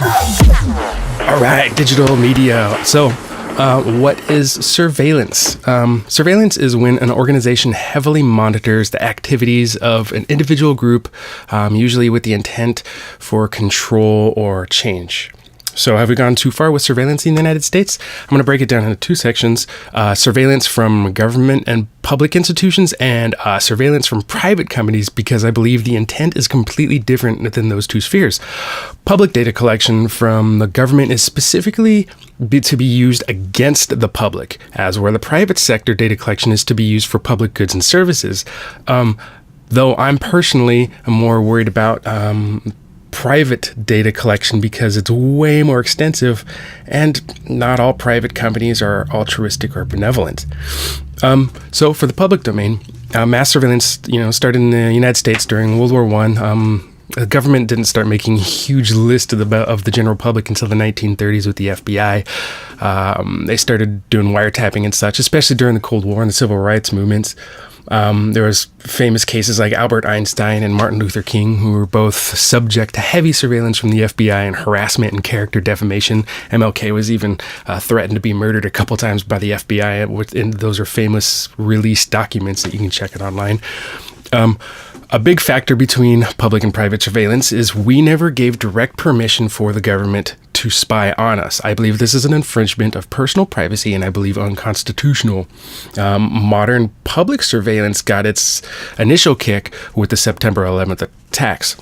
All right, digital media. So, what is surveillance? Surveillance is when an organization heavily monitors the activities of an individual group, usually with the intent for control or change. So have we gone too far with surveillance in the United States? I'm going to break it down into two sections. Surveillance from government and public institutions and surveillance from private companies, because I believe the intent is completely different within those two spheres. Public data collection from the government is specifically to be used against the public, as where the private sector data collection is to be used for public goods and services. Though I'm personally more worried about private data collection because it's way more extensive, and not all private companies are altruistic or benevolent. So for the public domain, mass surveillance, started in the United States during World War I. The government didn't start making a huge list of the general public until the 1930s with the FBI. They started doing wiretapping and such, especially during the Cold War and the civil rights movements. There was famous cases like Albert Einstein and Martin Luther King, who were both subject to heavy surveillance from the FBI and harassment and character defamation. MLK was even threatened to be murdered a couple times by the FBI, and those are famous released documents that you can check it online. A big factor between public and private surveillance is we never gave direct permission for the government to spy on us. I believe this is an infringement of personal privacy, and I believe unconstitutional. Modern public surveillance got its initial kick with the September 11th attacks.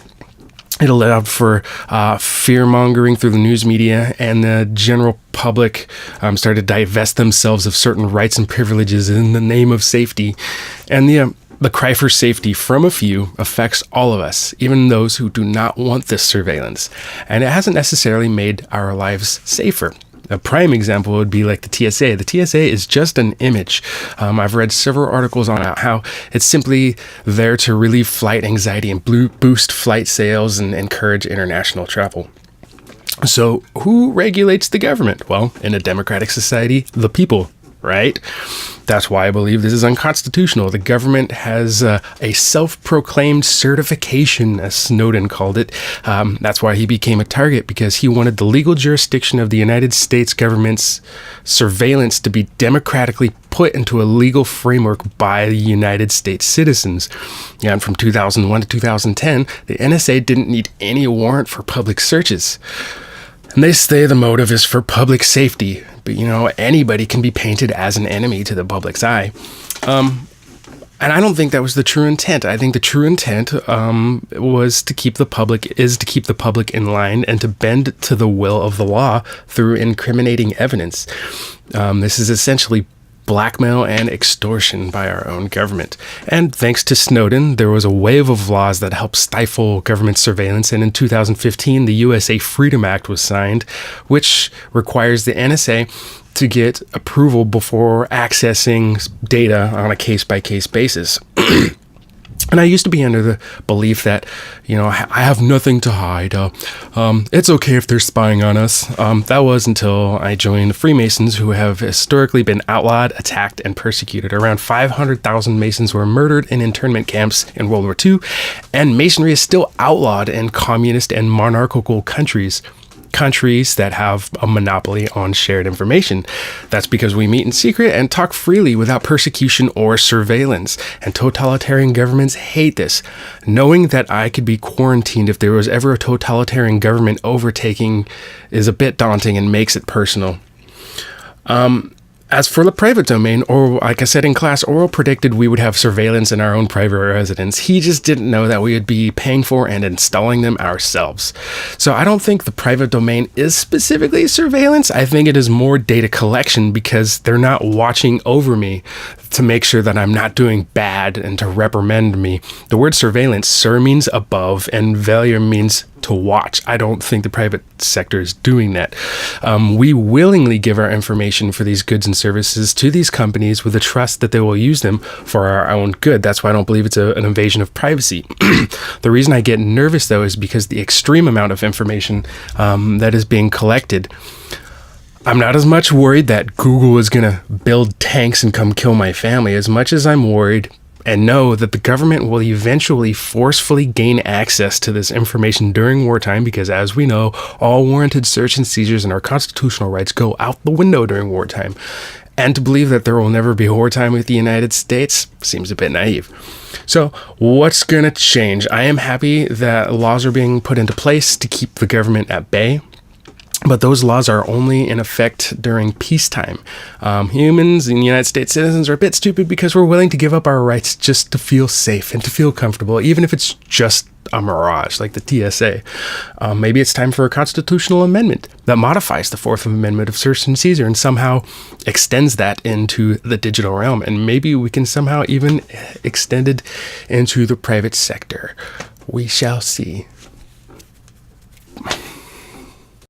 It allowed for fear-mongering through the news media, and the general public started to divest themselves of certain rights and privileges in the name of safety. And the cry for safety from a few affects all of us, even those who do not want this surveillance. And it hasn't necessarily made our lives safer. A prime example would be like the TSA. The TSA is just an image. I've read several articles on how it's simply there to relieve flight anxiety and boost flight sales and encourage international travel. So who regulates the government? Well, in a democratic society, the people. Right? That's why I believe this is unconstitutional. The government has a self-proclaimed certification, as Snowden called it. That's why he became a target, because he wanted the legal jurisdiction of the United States government's surveillance to be democratically put into a legal framework by the United States citizens. And from 2001 to 2010, the NSA didn't need any warrant for public searches. And they say the motive is for public safety. But, anybody can be painted as an enemy to the public's eye. And I don't think that was the true intent. I think the true intent was to keep the public in line and to bend to the will of the law through incriminating evidence. This is essentially blackmail and extortion by our own government. And thanks to Snowden, there was a wave of laws that helped stifle government surveillance. And in 2015, the USA Freedom Act was signed, which requires the NSA to get approval before accessing data on a case-by-case basis. And I used to be under the belief that, I have nothing to hide. It's okay if they're spying on us. That was until I joined the Freemasons, who have historically been outlawed, attacked, and persecuted. Around 500,000 Masons were murdered in internment camps in World War II, and Masonry is still outlawed in communist and monarchical countries that have a monopoly on shared information. That's because we meet in secret and talk freely without persecution or surveillance. And totalitarian governments hate this. Knowing that I could be quarantined if there was ever a totalitarian government overtaking is a bit daunting and makes it personal. As for the private domain, or like I said in class, Oral predicted we would have surveillance in our own private residence. He just didn't know that we would be paying for and installing them ourselves. So I don't think the private domain is specifically surveillance. I think it is more data collection, because they're not watching over me to make sure that I'm not doing bad and to reprimand me. The word surveillance, sur means above, and veilleur means to watch. I don't think the private sector is doing that. We willingly give our information for these goods and services to these companies with the trust that they will use them for our own good. That's why I don't believe it's an invasion of privacy. The reason I get nervous, though, is because the extreme amount of information that is being collected. I'm not as much worried that Google is going to build tanks and come kill my family as much as I'm worried and know that the government will eventually forcefully gain access to this information during wartime, because as we know, all warranted search and seizures and our constitutional rights go out the window during wartime. And to believe that there will never be wartime with the United States seems a bit naive. So what's going to change? I am happy that laws are being put into place to keep the government at bay. But those laws are only in effect during peacetime. Humans and United States citizens are a bit stupid because we're willing to give up our rights just to feel safe and to feel comfortable, even if it's just a mirage like the TSA. Maybe it's time for a constitutional amendment that modifies the Fourth Amendment of search and seizure and somehow extends that into the digital realm. And maybe we can somehow even extend it into the private sector. We shall see.